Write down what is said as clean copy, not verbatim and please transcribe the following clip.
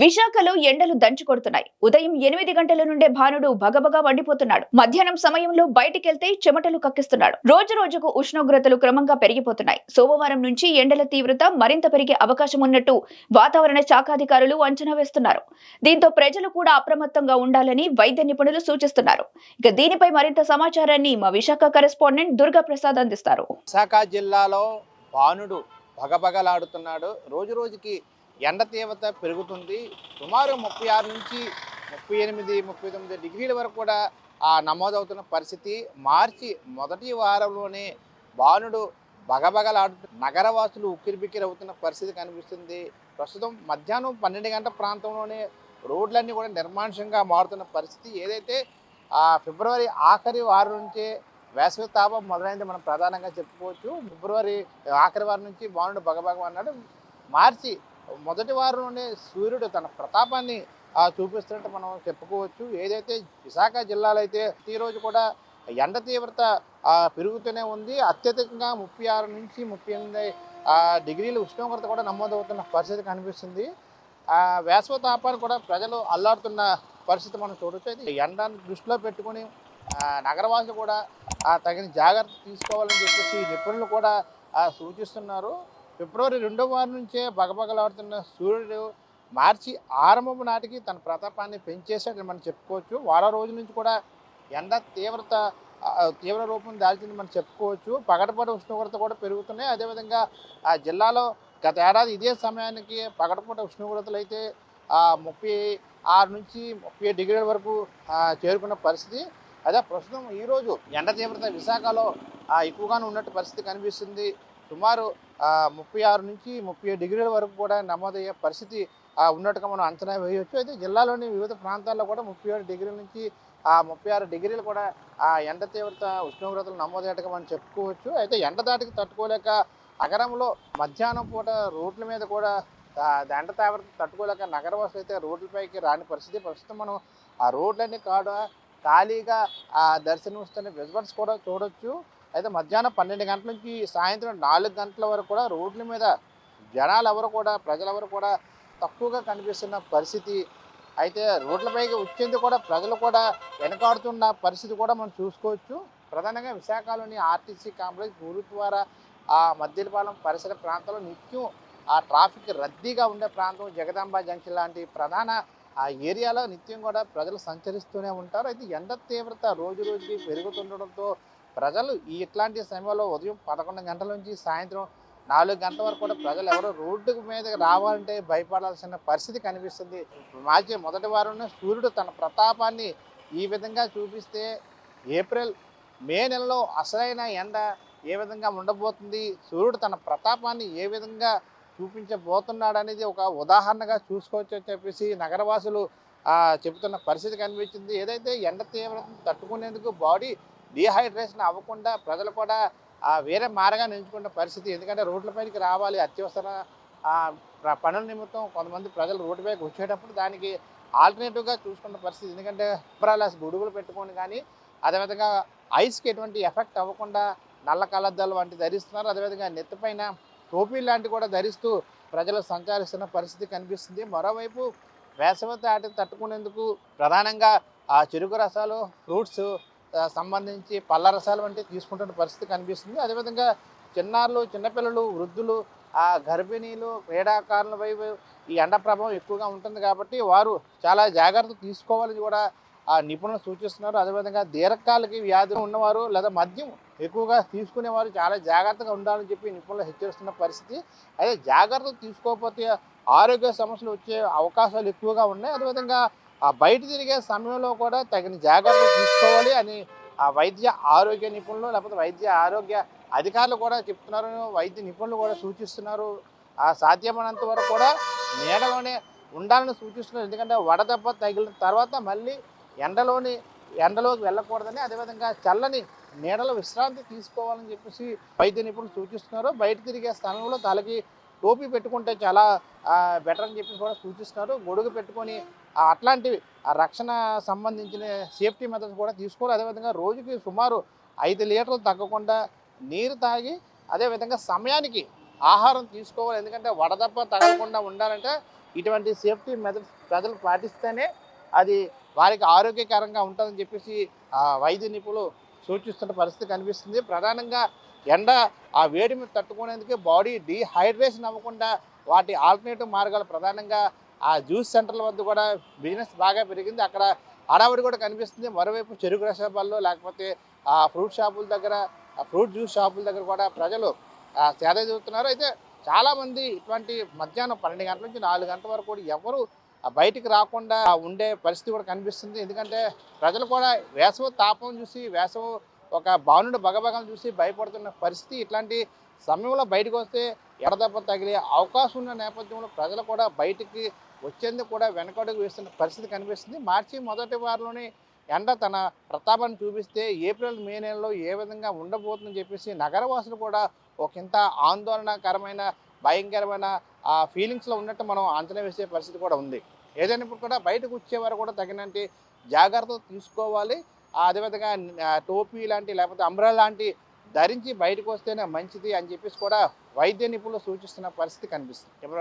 విశాఖలో ఎండలు దంచుకొడుతున్నాయి. ఉదయం 8 గంటల నుండే భానుడు భగభగా మండిపోతున్నాడు. మధ్యాహ్నం సమయంలో బయటికెళ్తే చెమటలు కక్కిస్తున్నాడు. రోజు రోజుకు ఉష్ణోగ్రతలు క్రమంగా పెరిగిపోతున్నాయి. సోమవారం నుంచి ఎండల తీవ్రత మరింత పెరిగే అవకాశం ఉన్నట్టు వాతావరణ శాఖాధికారులు అంచనా వేస్తున్నారు. దీంతో ప్రజలు కూడా అప్రమత్తంగా ఉండాలని వైద్య నిపుణులు సూచిస్తున్నారు. ఇక దీనిపై మరింత సమాచారాన్ని మా విశాఖ కరెస్పాండెంట్ దుర్గా ప్రసాద్ అందిస్తారు. విశాఖ జిల్లాలో భానుడు భగభగలాడుతున్నాడు. రోజు రోజుకి ఎండ తీవ్రత పెరుగుతుంది. సుమారు 36 నుంచి 38, 39 డిగ్రీల వరకు కూడా నమోదవుతున్న పరిస్థితి. మార్చి మొదటి వారంలోనే భానుడు భగభగలాడుతూ నగరవాసులు ఉక్కిరిబిక్కిరి అవుతున్న పరిస్థితి కనిపిస్తుంది. ప్రస్తుతం మధ్యాహ్నం 12 గంటల ప్రాంతంలోనే రోడ్లన్నీ కూడా నిర్మానుష్యంగా మారుతున్న పరిస్థితి. ఏదైతే ఫిబ్రవరి ఆఖరి వారం నుంచే వేసవి తాపం మొదలైంది మనం ప్రధానంగా చెప్పుకోవచ్చు. ఫిబ్రవరి ఆఖరి వారం నుంచి భానుడు భగభగ అన్నాడు. మార్చి మొదటి వారంలోనే సూర్యుడు తన ప్రతాపాన్ని చూపిస్తున్నట్టు మనం చెప్పుకోవచ్చు. ఏదైతే విశాఖ జిల్లాలో అయితే ఈరోజు కూడా ఎండ తీవ్రత పెరుగుతూనే ఉంది. అత్యధికంగా 36 నుంచి 38 డిగ్రీల ఉష్ణోగ్రత కూడా నమోదవుతున్న పరిస్థితి కనిపిస్తుంది. వేసవి తాపాన్ని కూడా ప్రజలు అల్లాడుతున్న పరిస్థితి మనం చూడవచ్చు. అయితే ఎండను దృష్టిలో పెట్టుకుని నగరవాసులు కూడా తగిన జాగ్రత్త తీసుకోవాలని చెప్పేసి నిపుణులు కూడా సూచిస్తున్నారు. ఫిబ్రవరి 2వ వారం నుంచే బగబగలాడుతున్న సూర్యుడు మార్చి ఆరంభం నాటికి తన ప్రతాపాన్ని పెంచేసాడని మనం చెప్పుకోవచ్చు. వారం రోజుల నుంచి కూడా ఎండ తీవ్ర రూపం దాల్చింది మనం చెప్పుకోవచ్చు. పగటిపూట ఉష్ణోగ్రత కూడా పెరుగుతున్నాయి. అదేవిధంగా జిల్లాలో గత ఏడాది ఇదే సమయానికి పగటిపూట ఉష్ణోగ్రతలు అయితే 36 నుంచి 37 డిగ్రీల వరకు చేరుకున్న పరిస్థితి. అదే ప్రస్తుతం ఈరోజు ఎండ తీవ్రత విశాఖలో ఎక్కువగానే ఉన్నట్టు పరిస్థితి కనిపిస్తుంది. సుమారు 36 నుంచి 37 డిగ్రీల వరకు కూడా నమోదయ్యే పరిస్థితి ఉన్నట్టుగా మనం అంచనా వేయవచ్చు. అయితే జిల్లాలోని వివిధ ప్రాంతాల్లో కూడా 37 డిగ్రీల నుంచి 36 డిగ్రీలు కూడా ఎండ తీవ్రత ఉష్ణోగ్రతలు నమోదయ్యేట్టుగా మనం చెప్పుకోవచ్చు. అయితే ఎండ దాటికి తట్టుకోలేక నగరంలో మధ్యాహ్నం పూట రోడ్ల మీద కూడా ఎండ తీవ్రత తట్టుకోలేక నగరవాసులు అయితే రోడ్లపైకి రాని పరిస్థితి. ప్రస్తుతం మనం ఆ రోడ్లన్నీ ఖాళీగా దర్శనమిస్తున్న విజువల్స్ కూడా చూడొచ్చు. అయితే మధ్యాహ్నం 12 గంటల నుంచి సాయంత్రం 4 గంటల వరకు కూడా రోడ్ల మీద ప్రజలెవరు కూడా తక్కువగా కనిపిస్తున్న పరిస్థితి. అయితే రోడ్లపైకి వచ్చేందుకు కూడా ప్రజలు కూడా వెనకాడుతున్న పరిస్థితి కూడా మనం చూసుకోవచ్చు. ప్రధానంగా విశాఖలోని ఆర్టీసీ కాంప్లెక్స్, గురుద్వారా, మద్దిలపాలెం పరిసర ప్రాంతాల్లో నిత్యం ట్రాఫిక్ రద్దీగా ఉండే ప్రాంతం జగదాంబ జంక్షన్ లాంటి ప్రధాన ఏరియాలో నిత్యం కూడా ప్రజలు సంచరిస్తూనే ఉంటారు. అయితే ఎండ తీవ్రత రోజు రోజుకి పెరుగుతుండడంతో ప్రజలు ఇట్లాంటి సమయంలో ఉదయం 11 గంటల నుంచి సాయంత్రం 4 గంటల వరకు కూడా ప్రజలు ఎవరో రోడ్డు మీదకి రావాలంటే భయపడాల్సిన పరిస్థితి కనిపిస్తుంది. మార్చి మొదటి వారంలో సూర్యుడు తన ప్రతాపాన్ని ఈ విధంగా చూపిస్తే ఏప్రిల్, మే నెలలో అసలైన ఎండ ఏ విధంగా ఉండబోతుంది, సూర్యుడు తన ప్రతాపాన్ని ఏ విధంగా చూపించబోతున్నాడు అనేది ఒక ఉదాహరణగా చూసుకోవచ్చు అని చెప్పేసి నగరవాసులు చెబుతున్న పరిస్థితి కనిపించింది. ఏదైతే ఎండ తీవ్రతను తట్టుకునేందుకు బాడీ డీహైడ్రేషన్ అవ్వకుండా ప్రజలు కూడా వేరే మార్గాన్ని ఎంచుకున్న పరిస్థితి. ఎందుకంటే రోడ్లపైకి రావాలి, అత్యవసర పనుల నిమిత్తం కొంతమంది ప్రజలు రోడ్డుపైకి వచ్చేటప్పుడు దానికి ఆల్టర్నేటివ్గా చూసుకున్న పరిస్థితి. ఎందుకంటే అంబ్రెల్లాస్ గొడుగులు పెట్టుకొని కానీ అదేవిధంగా ఐస్కి ఎటువంటి ఎఫెక్ట్ అవ్వకుండా నల్ల కళ్ళద్దాలు వంటి ధరిస్తున్నారు. అదేవిధంగా నెత్తిపైన టోపీ లాంటివి కూడా ధరిస్తూ ప్రజలు సంచరిస్తున్న పరిస్థితి కనిపిస్తుంది. మరోవైపు వేసవి తట్టుకునేందుకు ప్రధానంగా చెరుకు రసాలు, ఫ్రూట్స్ సంబంధించి పళ్ళ రసాలు వంటివి తీసుకుంటున్న పరిస్థితి కనిపిస్తుంది. అదేవిధంగా చిన్నారులు, చిన్నపిల్లలు, వృద్ధులు, గర్భిణీలు, క్రీడాకారులపై ఈ ఎండ ప్రభావం ఎక్కువగా ఉంటుంది కాబట్టి వారు చాలా జాగ్రత్తలు తీసుకోవాలని కూడా నిపుణులు సూచిస్తున్నారు. అదేవిధంగా దీర్ఘకాలిక వ్యాధులు ఉన్నవారు లేదా మద్యం ఎక్కువగా తీసుకునేవారు చాలా జాగ్రత్తగా ఉండాలని చెప్పి నిపుణులు హెచ్చరిస్తున్న పరిస్థితి. అయితే జాగ్రత్తలు తీసుకోకపోతే ఆరోగ్య సమస్యలు వచ్చే అవకాశాలు ఎక్కువగా ఉన్నాయి. అదేవిధంగా బయట తిరిగే సమయంలో కూడా తగిన జాగ్రత్తలు తీసుకోవాలి అని వైద్య ఆరోగ్య నిపుణులు లేకపోతే వైద్య ఆరోగ్య అధికారులు కూడా చెప్తున్నారు. వైద్య నిపుణులు కూడా సూచిస్తున్నారు. సాధ్యమైనంత వరకు కూడా నీడలోనే ఉండాలని సూచిస్తున్నారు. ఎందుకంటే వడదెబ్బ తగిలిన తర్వాత మళ్ళీ ఎండలోకి వెళ్ళకూడదని, అదేవిధంగా చల్లని నీడలో విశ్రాంతి తీసుకోవాలని చెప్పేసి వైద్య నిపుణులు సూచిస్తున్నారు. బయట తిరిగే స్థలంలో తలకి టోపీ పెట్టుకుంటే చాలా బెటర్ అని చెప్పి కూడా సూచిస్తున్నారు. గొడుగు పెట్టుకొని అట్లాంటివి రక్షణ సంబంధించిన సేఫ్టీ మెథడ్స్ కూడా తీసుకోవాలి. అదేవిధంగా రోజుకి సుమారు 5 లీటర్లు తగ్గకుండా నీరు తాగి అదేవిధంగా సమయానికి ఆహారం తీసుకోవాలి. ఎందుకంటే వడదెబ్బ తగలకుండా ఉండాలంటే ఇటువంటి సేఫ్టీ మెథడ్స్ ప్రజలు పాటిస్తేనే అది వారికి ఆరోగ్యకరంగా ఉంటుందని చెప్పేసి వైద్య నిపుణులు సూచిస్తున్న పరిస్థితి కనిపిస్తుంది. ప్రధానంగా ఎండ ఆ వేడిని తట్టుకునేందుకు బాడీ డీహైడ్రేషన్ అవ్వకుండా వాటి ఆల్టర్నేటివ్ మార్గాలు ప్రధానంగా ఆ జ్యూస్ సెంటర్ల వద్ద కూడా బిజినెస్ బాగా పెరిగింది. అక్కడ హడావుడి కూడా కనిపిస్తుంది. మరోవైపు చెరుకు రసాబాల్లో లేకపోతే ఆ ఫ్రూట్ షాపుల దగ్గర ఫ్రూట్ జ్యూస్ షాపుల దగ్గర కూడా ప్రజలు సేద తీరుతున్నారు. అయితే చాలామంది ఇటువంటి మధ్యాహ్నం 12 గంటల నుంచి 4 గంటల వరకు కూడా ఎవరు బయటికి రాకుండా ఉండే పరిస్థితి కూడా కనిపిస్తుంది. ఎందుకంటే ప్రజలు కూడా వేసవి తాపం చూసి వేసవి ఒక బాణుడు బగబగలను చూసి భయపడుతున్న పరిస్థితి. ఇట్లాంటి సమయంలో బయటకు వస్తే ఎడదెబ్బ తగిలే అవకాశం ఉన్న నేపథ్యంలో ప్రజలు కూడా బయటికి వచ్చేందుకు కూడా వెనకడుగు వేస్తున్న పరిస్థితి కనిపిస్తుంది. మార్చి మొదటి వారంలోనే ఎండ తన ప్రతాపాన్ని చూపిస్తే ఏప్రిల్ మే నెలలో ఏ విధంగా ఉండబోతుందని చెప్పేసి నగరవాసులు కూడా ఒకంత ఆందోళనకరమైన భయంకరమైన ఫీలింగ్స్లో ఉన్నట్టు మనం అంచనా వేసే పరిస్థితి కూడా ఉంది. ఏదైనప్పుడు కూడా బయటకు వచ్చేవారు కూడా తగినంత జాగ్రత్తలు తీసుకోవాలి. అదేవిధంగా టోపీ లాంటి లేకపోతే అంబ్రెల్లా లాంటి ధరించి బయటకు వస్తేనే మంచిది అని చెప్పేసి కూడా వైద్య నిపుణులు సూచిస్తున్న పరిస్థితి కనిపిస్తుంది. ఎవరు